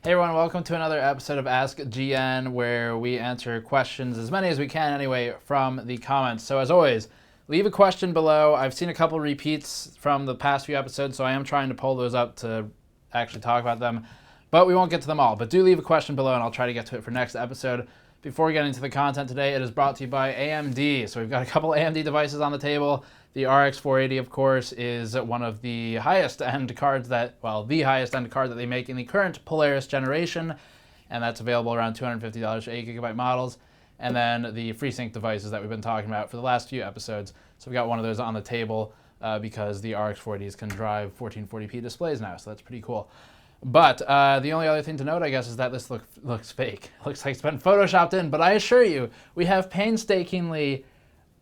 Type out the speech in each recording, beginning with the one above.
Hey everyone, welcome to another episode of Ask GN, where we answer questions, as many as we can anyway, from the comments. So as always, leave a question below. I've seen a couple repeats from the past few episodes, so I am trying to pull those up to actually talk about them. But we won't get to them all. But do leave a question below, and I'll try to get to it for next episode. Before we get into the content today, it is brought to you by AMD. So we've got a couple AMD devices on the table. The RX480, of course, is one of the highest end cards the highest end card that they make in the current Polaris generation, and that's available around $250 for 8GB models. And then the FreeSync devices that we've been talking about for the last few episodes. So we've got one of those on the table because the RX480s can drive 1440p displays now, so that's pretty cool. But the only other thing to note, I guess, is that this looks fake. It looks like it's been photoshopped in, but I assure you, we have painstakingly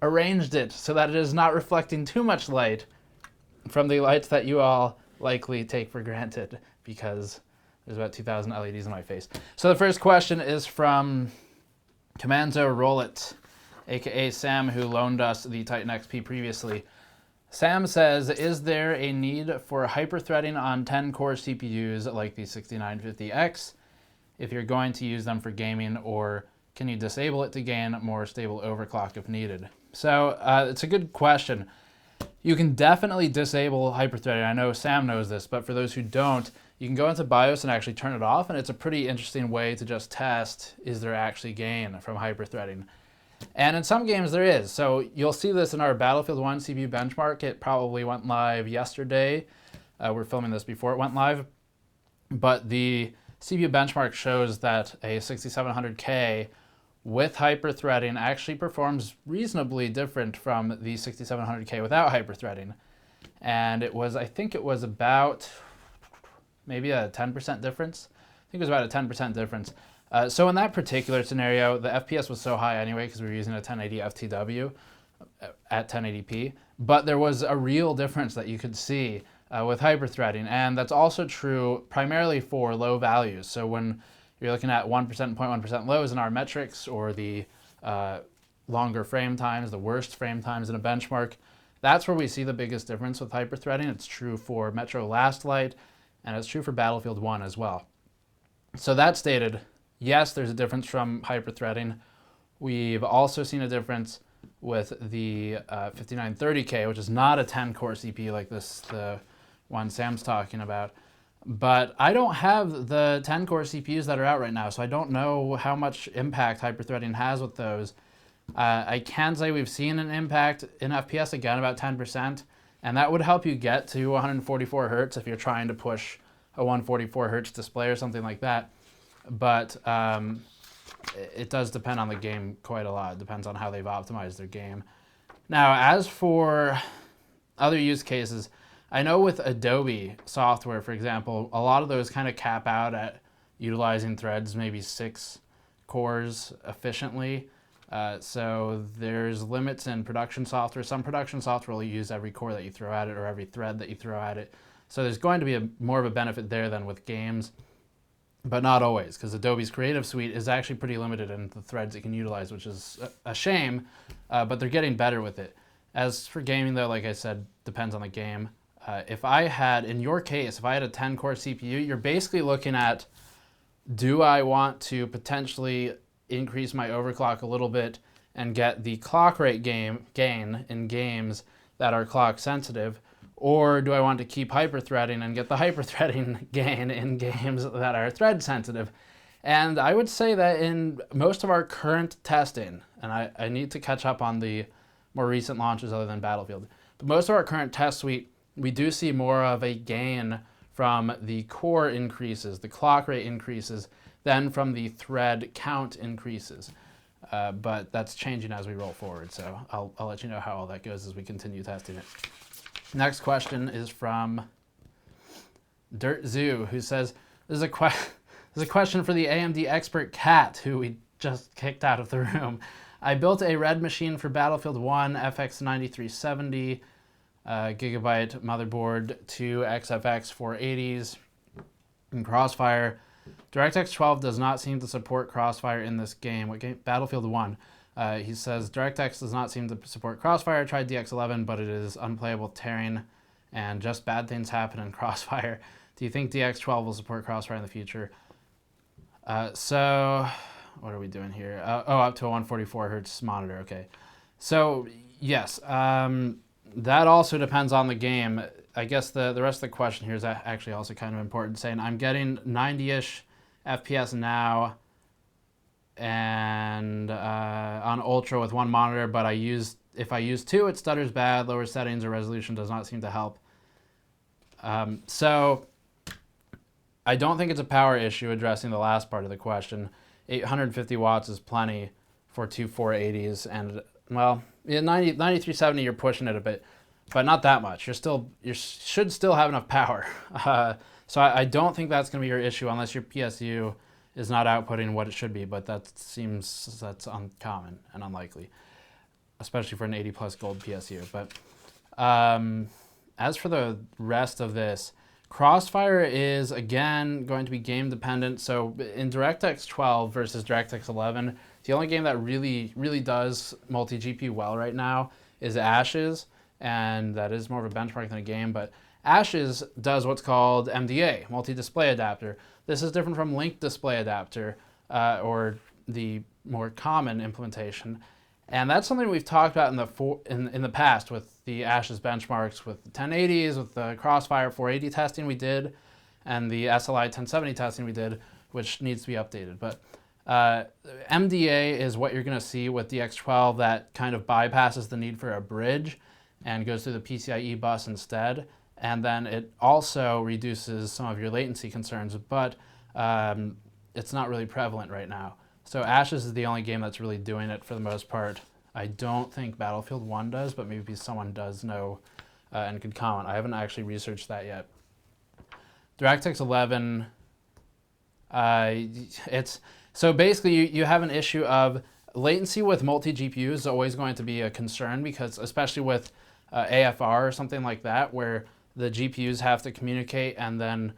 arranged it so that it is not reflecting too much light from the lights that you all likely take for granted, because there's about 2,000 LEDs in my face. So the first question is from Comanso Rowlett, aka Sam, who loaned us the Titan XP previously. Sam says, is there a need for hyperthreading on 10-core CPUs like the 6950X if you're going to use them for gaming, or can you disable it to gain more stable overclock if needed? So it's a good question. You can definitely disable hyperthreading. I know Sam knows this, but for those who don't, you can go into BIOS and actually turn it off, and it's a pretty interesting way to just test, is there actually gain from hyperthreading? And in some games there is. So you'll see this in our Battlefield 1 CPU benchmark. It probably went live yesterday. We're filming this before it went live. But the CPU benchmark shows that a 6700K with hyperthreading actually performs reasonably different from the 6700K without hyperthreading. And it was, I think it was about maybe a 10% difference. I think it was about a 10% difference. So in that particular scenario, the FPS was so high anyway because we were using a 1080 FTW at 1080p. But there was a real difference that you could see with hyperthreading. And that's also true primarily for low values. So when you're looking at 1% and 0.1% lows in our metrics, or the longer frame times, the worst frame times in a benchmark, that's where we see the biggest difference with hyperthreading. It's true for Metro Last Light, and it's true for Battlefield 1 as well. So that stated, yes, there's a difference from hyperthreading. We've also seen a difference with the 5930K, which is not a 10-core CPU like this, the one Sam's talking about. But I don't have the 10-core CPUs that are out right now, so I don't know how much impact hyperthreading has with those. I can say we've seen an impact in FPS, again, about 10%, and that would help you get to 144 Hertz if you're trying to push a 144 Hertz display or something like that. But it does depend on the game quite a lot. It depends on how they've optimized their game. Now, as for other use cases, I know with Adobe software, for example, a lot of those kind of cap out at utilizing threads, maybe 6 cores efficiently. So there's limits in production software. Some production software will use every core that you throw at it, or every thread that you throw at it. So there's going to be more of a benefit there than with games, but not always, because Adobe's Creative Suite is actually pretty limited in the threads it can utilize, which is a shame, but they're getting better with it. As for gaming, though, like I said, depends on the game. If I had, in your case, if I had a 10-core CPU, you're basically looking at, do I want to potentially increase my overclock a little bit and get the clock rate gain in games that are clock sensitive, or do I want to keep hyperthreading and get the hyperthreading gain in games that are thread sensitive? And I would say that in most of our current testing, and I need to catch up on the more recent launches other than Battlefield, but most of our current test suite, we do see more of a gain from the core increases, the clock rate increases, than from the thread count increases. But that's changing as we roll forward, so I'll let you know how all that goes as we continue testing it. Next question is from dirtzoo, who says, this is a question for the AMD expert Cat, who we just kicked out of the room. I built a red machine for Battlefield 1 FX9370, Gigabyte motherboard, 2 XFX 480s, and crossfire. DirectX 12 does not seem to support crossfire in this game. What game? Battlefield 1. He says, DirectX does not seem to support crossfire. I tried Dx11, but it is unplayable tearing, and just bad things happen in crossfire. Do you think Dx12 will support crossfire in the future? So what are we doing here? Oh, up to a 144 hertz monitor. Okay. So yes, that also depends on the game. I guess the rest of the question here is actually also kind of important, saying I'm getting 90-ish FPS now and on ultra with one monitor, but if I use two, it stutters bad, lower settings or resolution does not seem to help. So I don't think it's a power issue, addressing the last part of the question. 850 watts is plenty for two 480s, and well, 9370 you're pushing it a bit, but not that much. You should still have enough power. So I don't think that's going to be your issue unless your PSU is not outputting what it should be, but that's uncommon and unlikely, especially for an 80 plus gold PSU. But as for the rest of this, crossfire is again going to be game dependent. So in DirectX 12 versus DirectX 11, the only game that really does multi-GPU well right now is Ashes, and that is more of a benchmark than a game, but Ashes does what's called MDA, multi-display adapter. This is different from linked display adapter, or the more common implementation. And that's something we've talked about in the past with the Ashes benchmarks, with the 1080s, with the Crossfire 480 testing we did, and the SLI 1070 testing we did, which needs to be updated. But MDA is what you're going to see with Dx12 that kind of bypasses the need for a bridge and goes through the PCIe bus instead. And then it also reduces some of your latency concerns, but it's not really prevalent right now. So Ashes is the only game that's really doing it for the most part. I don't think Battlefield 1 does, but maybe someone does know and could comment. I haven't actually researched that yet. DirectX 11, so basically you have an issue of latency with multi-GPUs is always going to be a concern, because especially with AFR or something like that, where the GPUs have to communicate and then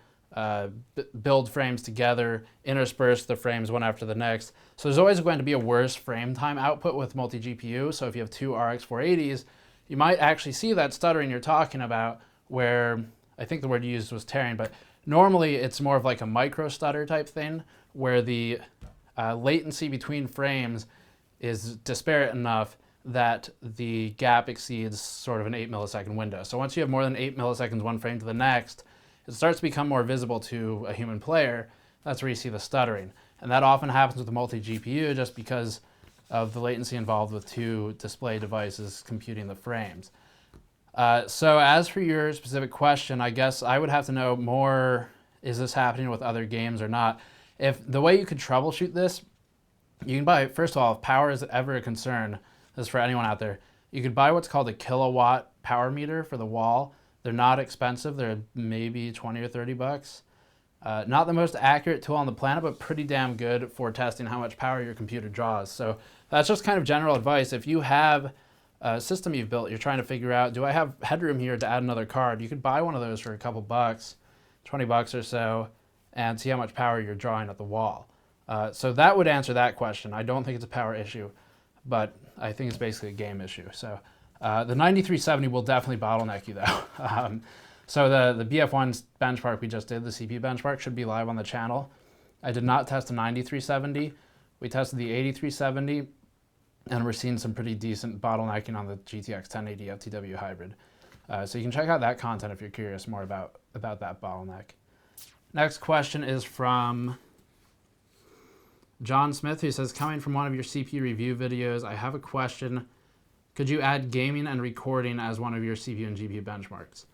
build frames together, intersperse the frames one after the next. So there's always going to be a worse frame time output with multi-GPU. So if you have two RX480s, you might actually see that stuttering you're talking about, where I think the word you used was tearing, but normally it's more of like a micro stutter type thing, where the latency between frames is disparate enough that the gap exceeds sort of an 8 millisecond window. So once you have more than 8 milliseconds one frame to the next, it starts to become more visible to a human player. That's where you see the stuttering. And that often happens with the multi-GPU just because of the latency involved with two display devices computing the frames. So as for your specific question, I guess I would have to know more, is this happening with other games or not? If the way you could troubleshoot this, you can buy, first of all, if power is ever a concern, this is for anyone out there, you could buy what's called a kilowatt power meter for the wall. They're not expensive. They're maybe 20 or 30 bucks. Not the most accurate tool on the planet, but pretty damn good for testing how much power your computer draws. So that's just kind of general advice. If you have a system you've built, you're trying to figure out, do I have headroom here to add another card? You could buy one of those for a couple bucks, 20 bucks or so, and see how much power you're drawing at the wall. So that would answer that question. I don't think it's a power issue, but I think it's basically a game issue. So the 9370 will definitely bottleneck you though. So the BF1 benchmark we just did, the CPU benchmark, should be live on the channel. I did not test the 9370. We tested the 8370, and we're seeing some pretty decent bottlenecking on the GTX 1080 FTW hybrid. So you can check out that content if you're curious more about that bottleneck. Next question is from John Smith, who says, coming from one of your CPU review videos, I have a question. Could you add gaming and recording as one of your CPU and GPU benchmarks?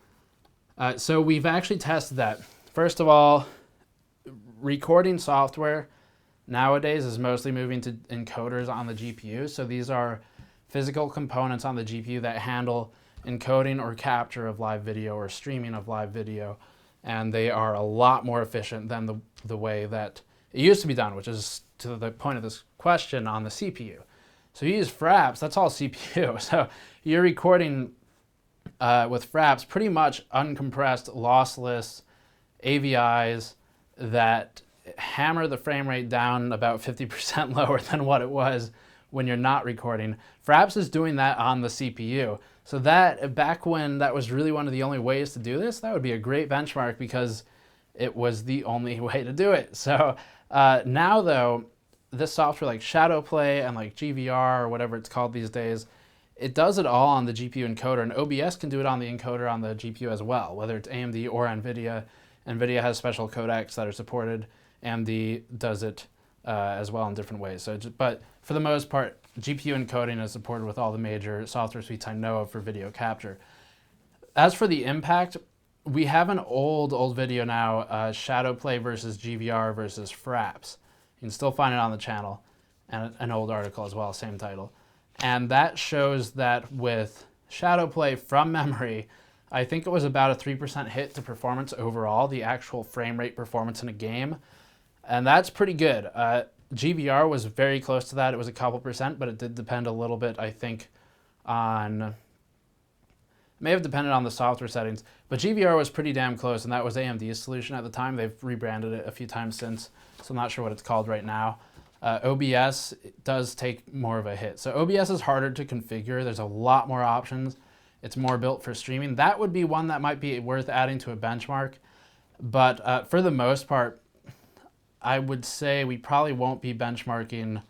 So we've actually tested that. First of all, recording software nowadays is mostly moving to encoders on the GPU. So these are physical components on the GPU that handle encoding or capture of live video or streaming of live video. And they are a lot more efficient than the way that it used to be done, which is to the point of this question on the CPU. So you use Fraps, that's all CPU. So you're recording with Fraps pretty much uncompressed, lossless AVIs that hammer the frame rate down about 50% lower than what it was when you're not recording. Fraps is doing that on the CPU. So that, back when that was really one of the only ways to do this, that would be a great benchmark, because it was the only way to do it. So now though, this software like Shadowplay and like GVR or whatever it's called these days, it does it all on the GPU encoder, and OBS can do it on the encoder on the GPU as well, whether it's AMD or Nvidia. Nvidia has special codecs that are supported. AMD does it as well in different ways. So, but for the most part, GPU encoding is supported with all the major software suites I know of for video capture. As for the impact, we have an old video now, Shadowplay versus GVR versus Fraps. You can still find it on the channel, and an old article as well, same title. And that shows that with Shadowplay from memory, I think it was about a 3% hit to performance overall, the actual frame rate performance in a game. And that's pretty good. GVR was very close to that. It was a couple percent, but it did depend a little bit, I think, on... may have depended on the software settings, but GVR was pretty damn close, and that was AMD's solution at the time. They've rebranded it a few times since, so I'm not sure what it's called right now. OBS does take more of a hit. So OBS is harder to configure. There's a lot more options. It's more built for streaming. That would be one that might be worth adding to a benchmark. But for the most part, I would say we probably won't be benchmarking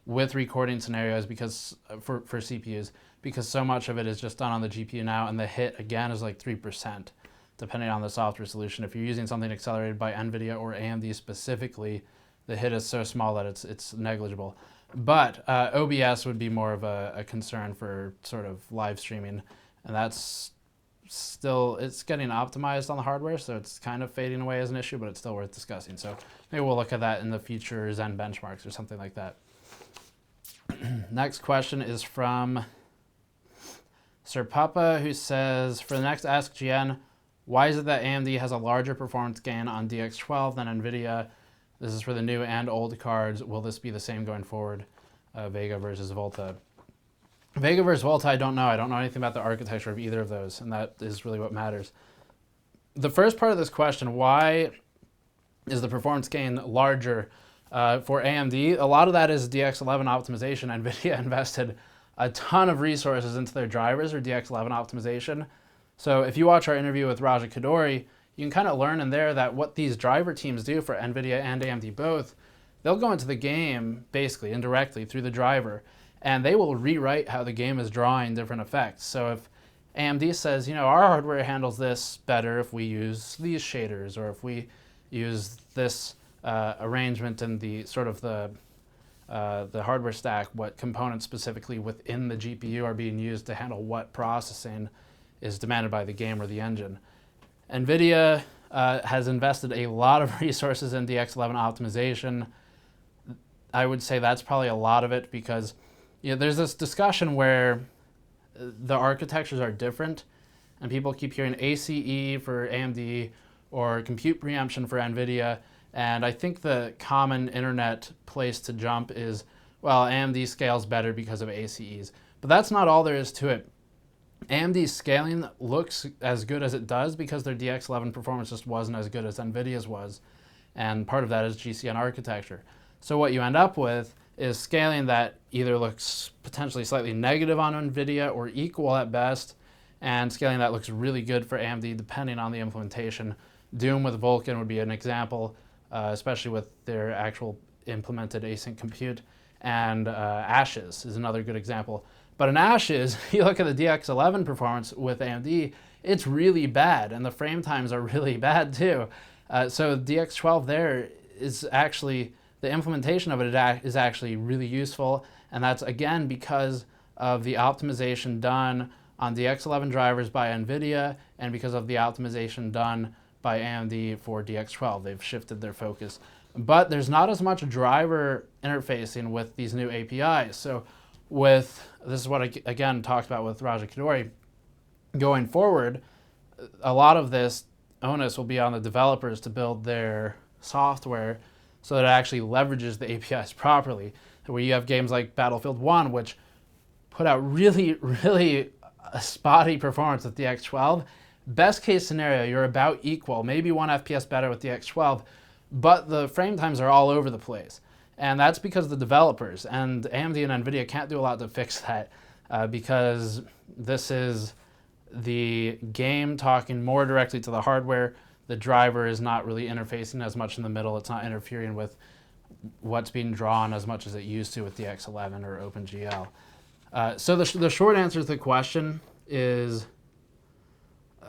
with recording scenarios because for CPUs, because so much of it is just done on the GPU now, and the hit, again, is like 3%, depending on the software solution. If you're using something accelerated by Nvidia or AMD specifically, the hit is so small that it's negligible. But OBS would be more of a concern for sort of live streaming, and that's still, it's getting optimized on the hardware, so it's kind of fading away as an issue, but it's still worth discussing. So maybe we'll look at that in the future Zen benchmarks or something like that. Next question is from Surpuppa, who says, for the next Ask GN, why is it that AMD has a larger performance gain on Dx12 than Nvidia? This is for the new and old cards. Will this be the same going forward? Vega versus Volta. Vega versus Volta, I don't know. I don't know anything about the architecture of either of those, and that is really what matters. The first part of this question, why is the performance gain larger for AMD? A lot of that is Dx11 optimization. Nvidia invested a ton of resources into their drivers or Dx11 optimization. So if you watch our interview with Raja Kadori, you can kind of learn in there that what these driver teams do for Nvidia and AMD both, they'll go into the game basically indirectly through the driver, and they will rewrite how the game is drawing different effects. So if AMD says, you know, our hardware handles this better if we use these shaders, or if we use this arrangement in the sort of the hardware stack, what components specifically within the GPU are being used to handle what processing is demanded by the game or the engine. Nvidia has invested a lot of resources in Dx11 optimization. I would say that's probably a lot of it, because there's this discussion where the architectures are different, and people keep hearing ACE for AMD or compute preemption for Nvidia, and I think the common internet place to jump is, well, AMD scales better because of ACEs. But that's not all there is to it. AMD's scaling looks as good as it does because their Dx11 performance just wasn't as good as Nvidia's was, and part of that is GCN architecture. So what you end up with is scaling that either looks potentially slightly negative on Nvidia or equal at best, and scaling that looks really good for AMD depending on the implementation. Doom with Vulkan would be an example, especially with their actual implemented async compute, and Ashes is another good example. But in Ashes, you look at the Dx11 performance with AMD, it's really bad, and the frame times are really bad too. So Dx12 there is actually, the implementation of it is actually really useful, and that's again because of the optimization done on Dx11 drivers by Nvidia, and because of the optimization done by AMD for Dx12. They've shifted their focus. But there's not as much driver interfacing with these new APIs. So this is what I again talked about with Raja Kadori, going forward, a lot of this onus will be on the developers to build their software so that it actually leverages the APIs properly. Where you have games like Battlefield 1, which put out really spotty performance with Dx12. Best case scenario, you're about equal, maybe 1 FPS better with Dx12, but the frame times are all over the place. And that's because the developers, and AMD and Nvidia can't do a lot to fix that, because this is the game talking more directly to the hardware. the driver is not really interfacing as much in the middle. It's not interfering with what's being drawn as much as it used to with Dx11 or OpenGL. So the short answer to the question is,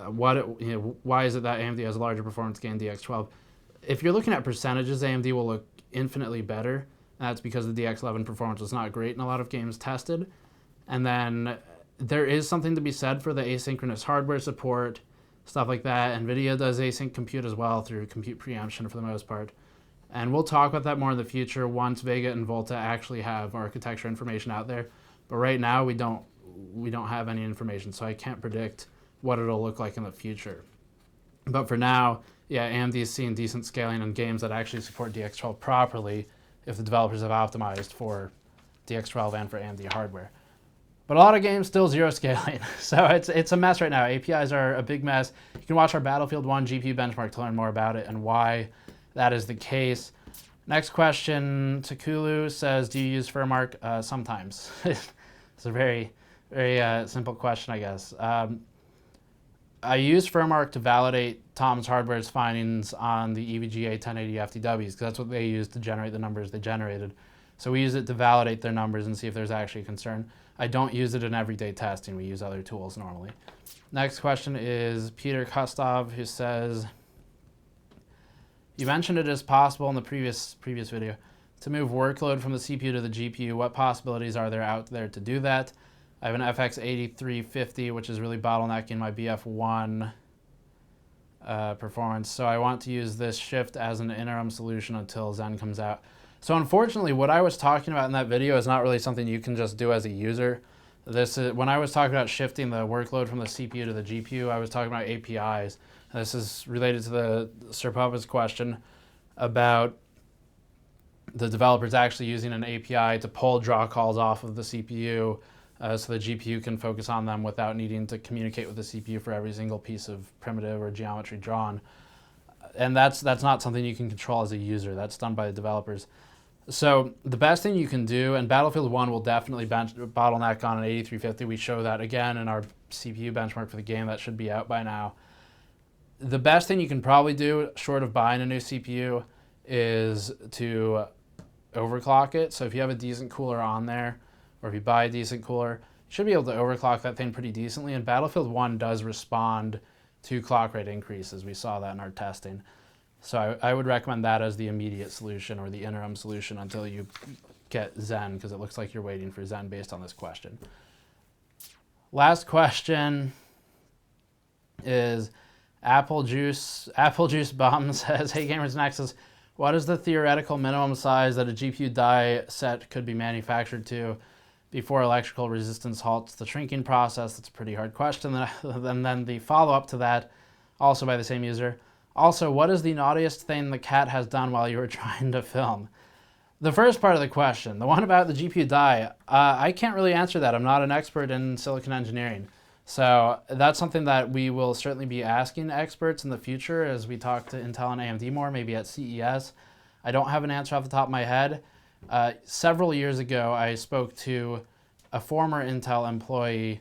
why is it that AMD has a larger performance gain Dx12? If you're looking at percentages, AMD will look infinitely better. That's because the Dx11 performance was not great in a lot of games tested. And then there is something to be said for the asynchronous hardware support, stuff like that. Nvidia does async compute as well through compute preemption for the most part. And we'll talk about that more in the future once Vega and Volta actually have architecture information out there. But right now we don't have any information, so I can't predict what it'll look like in the future. But for now, yeah, AMD is seeing decent scaling in games that actually support Dx12 properly if the developers have optimized for Dx12 and for AMD hardware. But a lot of games still zero scaling, so it's a mess right now. APIs are a big mess. You can watch our Battlefield 1 GPU benchmark to learn more about it and why that is the case. Next question, Tuchulu says, do you use Furmark? Sometimes. It's a very, very simple question, I guess. I use Furmark to validate Tom's Hardware's findings on the EVGA 1080 FTWs, because that's what they used to generate the numbers they generated. So we use it to validate their numbers and see if there's actually a concern. I don't use it in everyday testing. We use other tools normally. Next question is Peter Kostov, who says, you mentioned it is possible in the previous video to move workload from the CPU to the GPU. What possibilities are there out there to do that? I have an FX 8350, which is really bottlenecking my BF1 performance. So I want to use this shift as an interim solution until Zen comes out. So unfortunately, what I was talking about in that video is not really something you can just do as a user. This is, when I was talking about shifting the workload from the CPU to the GPU, I was talking about APIs. This is related to the Surpuppa's question about the developers actually using an API to pull draw calls off of the CPU so the GPU can focus on them without needing to communicate with the CPU for every single piece of primitive or geometry drawn. And that's not something you can control as a user. That's done by the developers. So the best thing you can do, and Battlefield 1 will definitely bottleneck on an 8350. We show that again in our CPU benchmark for the game. That should be out by now. The best thing you can probably do, short of buying a new CPU, is to overclock it. So if you have a decent cooler on there, or if you buy a decent cooler, you should be able to overclock that thing pretty decently. And Battlefield 1 does respond to clock rate increases. We saw that in our testing. So I would recommend that as the immediate solution or the interim solution until you get Zen, because it looks like you're waiting for Zen based on this question. Last question is Apple Juice Bomb says, hey Gamers Nexus, what is the theoretical minimum size that a GPU die set could be manufactured to before electrical resistance halts the shrinking process? That's a pretty hard question. And then the follow-up to that, also by the same user, also, what is the naughtiest thing the cat has done while you were trying to film? The first part of the question, the one about the GPU die, I can't really answer that. I'm not an expert in silicon engineering. So that's something that we will certainly be asking experts in the future as we talk to Intel and AMD more, maybe at CES. I don't have an answer off the top of my head. Several years ago, I spoke to a former Intel employee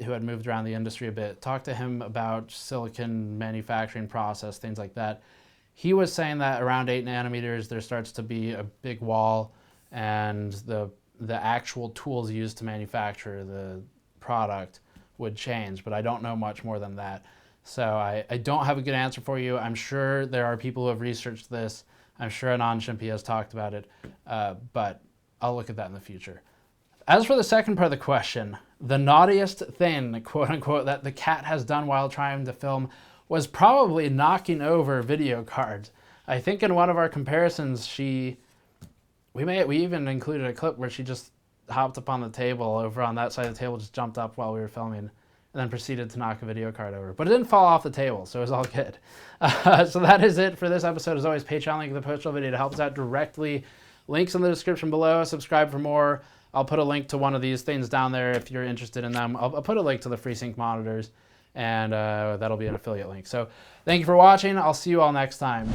who had moved around the industry a bit, talked to him about silicon manufacturing process, things like that. He was saying that around 8 nanometers, there starts to be a big wall, and the actual tools used to manufacture the product would change, but I don't know much more than that. So I don't have a good answer for you. I'm sure there are people who have researched this. I'm sure Anand Shimpi has talked about it, but I'll look at that in the future. As for the second part of the question, the naughtiest thing, quote unquote, that the cat has done while trying to film was probably knocking over video cards. I think in one of our comparisons, we even included a clip where she just hopped up on the table over on that side of the table, just jumped up while we were filming, and then proceeded to knock a video card over. But it didn't fall off the table, so it was all good. So that is it for this episode. As always, Patreon link in the postal video to help us out directly. Links in the description below. Subscribe for more. I'll put a link to one of these things down there if you're interested in them. I'll put a link to the FreeSync monitors, and that'll be an affiliate link. So thank you for watching. I'll see you all next time.